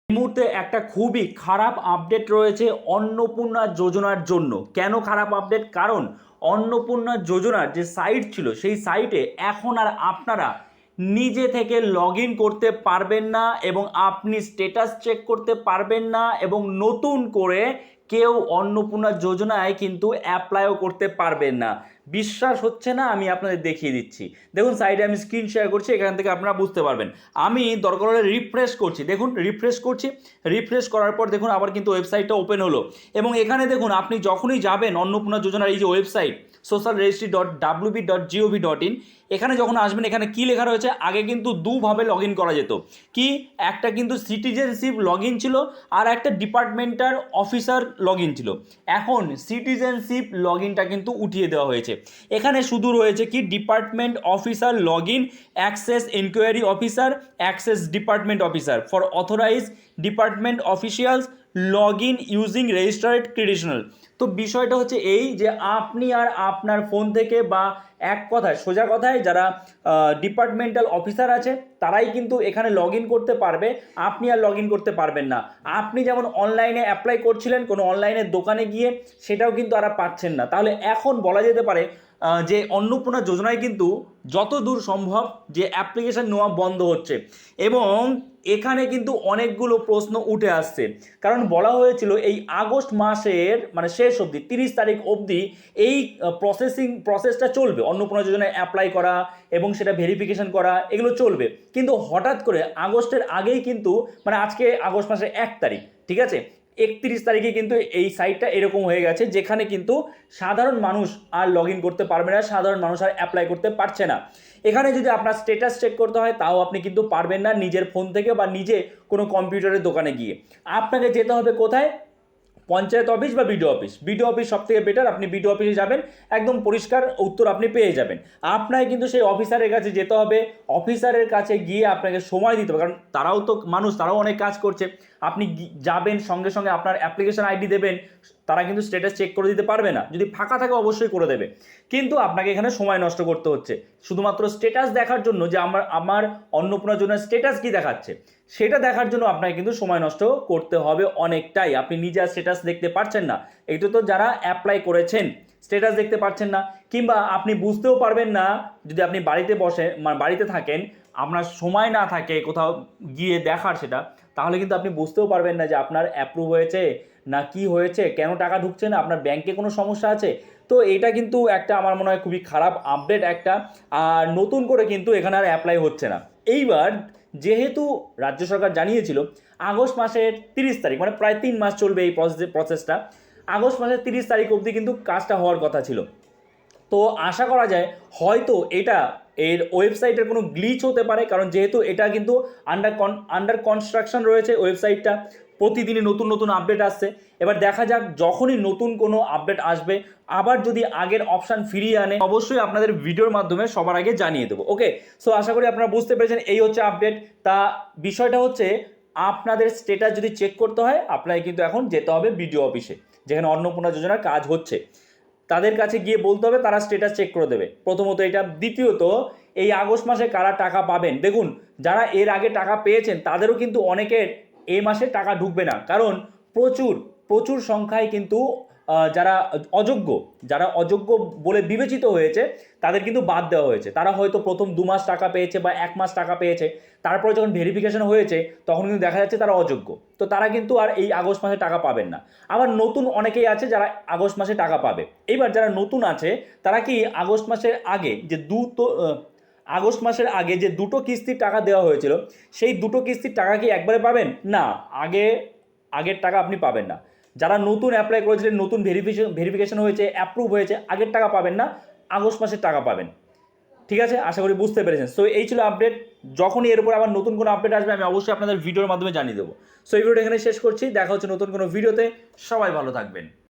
এই মুহূর্তে একটা খুবই খারাপ আপডেট রয়েছে অন্নপূর্ণা যোজনার জন্য। কেন খারাপ আপডেট? কারণ অন্নপূর্ণা যোজনার যে সাইট ছিল সেই সাইটে এখন আর আপনারা নিজে থেকে লগ ইন করতে পারবেন না এবং আপনি স্ট্যাটাস চেক করতে পারবেন না এবং নতুন করে কেউ অন্নপূর্ণা যোজনায় কিন্তু অ্যাপ্লাইও করতে পারবেন না। বিশ্বাস হচ্ছে না? আমি আপনাদের দেখিয়ে দিচ্ছি। দেখুন সাইডে আমি স্ক্রিন শেয়ার করছি, এখান থেকে আপনারা বুঝতে পারবেন। আমি দরকার হলে রিফ্রেশ করছি, দেখুন রিফ্রেশ করছি। রিফ্রেশ করার পর দেখুন আবার কিন্তু ওয়েবসাইটটা ওপেন হলো এবং এখানে দেখুন আপনি যখনই যাবেন অন্নপূর্ণা যোজনার এই যে ওয়েবসাইট socialregistry.wb.gov.in, এখানে যখন আসবেন এখানে কি লেখা রয়েছে, আগে কিন্তু দুভাবে লগ ইন করা যেত। কি, একটা কিন্তু সিটিজেনশিপ লগ ইন ছিল আর একটা ডিপার্টমেন্টাল অফিসার লগ ইন ছিল। এখন সিটিজেনশিপ লগ ইনটা কিন্তু উঠিয়ে দেওয়া হয়েছে। এখানে শুধু রয়েছে কি department officer log in, access inquiry officer, access department officer for authorize department officials log in using registered credential. তো বিষয়টা হচ্ছে এই যে আপনি আর আপনার ফোন থেকে বা এক কথায় সোজা কথায় যারা ডিপার্টমেন্টাল অফিসার আছে তারাই কিন্তু এখানে লগ ইন করতে পারবে, আপনি আর লগ ইন করতে পারবেন না। আপনি যেমন অনলাইনে অ্যাপ্লাই করছিলেন কোনো অনলাইনের দোকানে গিয়ে, সেটাও কিন্তু আর পাচ্ছেন না। তাহলে এখন বলা যেতে পারে যে অন্নপূর্ণা যোজনায় কিন্তু যত দূর সম্ভব যে অ্যাপ্লিকেশন নেওয়া বন্ধ হচ্ছে এবং এখানে কিন্তু অনেকগুলো প্রশ্ন উঠে আসছে। কারণ বলা হয়েছিল এই আগস্ট মাসের মানে শেষ অবধি 30 তারিখ অবধি এই প্রসেসটা চলবে, অন্নপূর্ণা যোজনায় অ্যাপ্লাই করা এবং সেটা ভেরিফিকেশন করা এগুলো চলবে। কিন্তু হঠাৎ করে আগস্টের আগেই কিন্তু মানে আজকে আগস্ট মাসের 1 তারিখ, ঠিক আছে, 31 তারিখে কিন্তু এই সাইটটা এরকম হয়ে গেছে যেখানে কিন্তু সাধারণ মানুষ আর লগ ইন করতে পারবে না, সাধারণ মানুষ আর অ্যাপ্লাই করতে পারছে না। এখানে যদি আপনার স্ট্যাটাস চেক করতে হয় তাও আপনি কিন্তু পারবেন না নিজের ফোন থেকে বা নিজে কোনো কম্পিউটারের দোকানে গিয়ে। আপনাকে যেতে হবে কোথায়? পঞ্চায়েত অফিস বা বিডিও অফিস। বিডিও অফিস সব থেকে বেটার, আপনি বিডিও অফিসে যাবেন, একদম পরিষ্কার উত্তর আপনি পেয়ে যাবেন। আপনাকে কিন্তু সেই অফিসারের কাছে যেতে হবে, অফিসারের কাছে গিয়ে আপনাকে সময় দিতে হবে, কারণ তারাও তো মানুষ, তারাও অনেক কাজ করছে। আপনি যাবেন সঙ্গে সঙ্গে আপনার অ্যাপ্লিকেশন আইডি দেবেন, তারা কিন্তু স্ট্যাটাস চেক করে দিতে পারবে না, যদি ফাঁকা থাকে অবশ্যই করে দেবে, কিন্তু আপনাকে এখানে সময় নষ্ট করতে হচ্ছে শুধুমাত্র স্ট্যাটাস দেখার জন্য যে আমার অন্নপূর্ণা যোজনার স্ট্যাটাস কি দেখাচ্ছে সেটা দেখার জন্য আপনাকে কিন্তু সময় নষ্ট করতে হবে অনেকটাই। আপনি নিজে স্ট্যাটাস দেখতে পারছেন না, এটা তো যারা অ্যাপ্লাই করেছেন স্ট্যাটাস দেখতে পাচ্ছেন না, কিংবা আপনি বুঝতেও পারবেন না যদি আপনি বাড়িতে বসে মানে বাড়িতে থাকেন, আপনার সময় না থাকে কোথাও গিয়ে দেখার সেটা, তাহলে কিন্তু আপনি বুঝতেও পারবেন না যে আপনার অ্যাপ্রুভ হয়েছে না কি হয়েছে, কেন টাকা ঢুকছে না, আপনার ব্যাংকে কোনো সমস্যা আছে। তো এটা কিন্তু একটা আমার মনে হয় খুবই খারাপ আপডেট একটা। আর নতুন করে কিন্তু এখানে আর অ্যাপ্লাই হচ্ছে না। এইবার যেহেতু রাজ্য সরকার জানিয়েছিল আগস্ট মাসের 30 তারিখ, মানে প্রায় 3 মাস চলবে এই প্রসেসটা, আগস্ট মাসের 30 তারিখ অবধি কিন্তু কাজটা হওয়ার কথা ছিল। তো আশা করা যায় হয়তো এটা এর ওয়েবসাইটের কোনো গ্লিচ হতে পারে, কারণ যেহেতু এটা কিন্তু আন্ডার কনস্ট্রাকশন রয়েছে ওয়েবসাইটটা, প্রতিদিনই নতুন নতুন আপডেট আসছে। এবার দেখা যাক যখনই নতুন কোনো আপডেট আসবে আবার যদি আগের অপশান ফিরিয়ে আনে অবশ্যই আপনাদের ভিডিওর মাধ্যমে সবার আগে জানিয়ে দেবো। ওকে, সো আশা করি আপনারা বুঝতে পেরেছেন, এই হচ্ছে আপডেট। তা বিষয়টা হচ্ছে আপনাদের স্ট্যাটাস যদি চেক করতে হয় আপনাকে কিন্তু এখন যেতে হবে বিডিও অফিসে, যেখানে অন্নপূর্ণা যোজনার কাজ হচ্ছে, তাদের কাছে গিয়ে বলতে হবে, তারা স্ট্যাটাস চেক করে দেবে। প্রথমত এটা। দ্বিতীয়ত, এই আগস্ট মাসে কারা টাকা পাবেন, দেখুন যারা এর আগে টাকা পেয়েছেন তাদেরও কিন্তু অনেকের এই মাসে টাকা ঢুকবে না, কারণ প্রচুর প্রচুর সংখ্যায় কিন্তু যারা অযোগ্য বলে বিবেচিত হয়েছে তাদের কিন্তু বাদ দেওয়া হয়েছে। তারা হয়তো প্রথম 2 মাস টাকা পেয়েছে বা 1 মাস টাকা পেয়েছে, তারপরে যখন ভেরিফিকেশন হয়েছে তখন কিন্তু দেখা যাচ্ছে তারা অযোগ্য, তো তারা কিন্তু আর এই আগস্ট মাসে টাকা পাবেন না। আবার নতুন অনেকেই আছে যারা আগস্ট মাসে টাকা পাবে। এইবার যারা নতুন আছে তারা কি আগস্ট মাসের আগে যে দুটো কিস্তির টাকা দেওয়া হয়েছিল সেই দুটো কিস্তির টাকা কি একবারে পাবেন? না, আগের টাকা আপনি পাবেন না। যারা নতুন অ্যাপ্লাই করেছিলেন, নতুন ভেরিফিকেশন হয়েছে, অ্যাপ্রুভ হয়েছে, আগের টাকা পাবেন না, আগস্ট মাসের টাকা পাবেন। ঠিক আছে, আশা করি বুঝতে পেরেছেন। সো এই ছিল আপডেট। যখনই এর উপর আবার নতুন কোনো আপডেট আসবে আমি অবশ্যই আপনাদের ভিডিওর মাধ্যমে জানিয়ে দেবো। সো এই ভিডিওটা এখানে শেষ করছি, দেখা হচ্ছে নতুন কোনো ভিডিওতে। সবাই ভালো থাকবেন।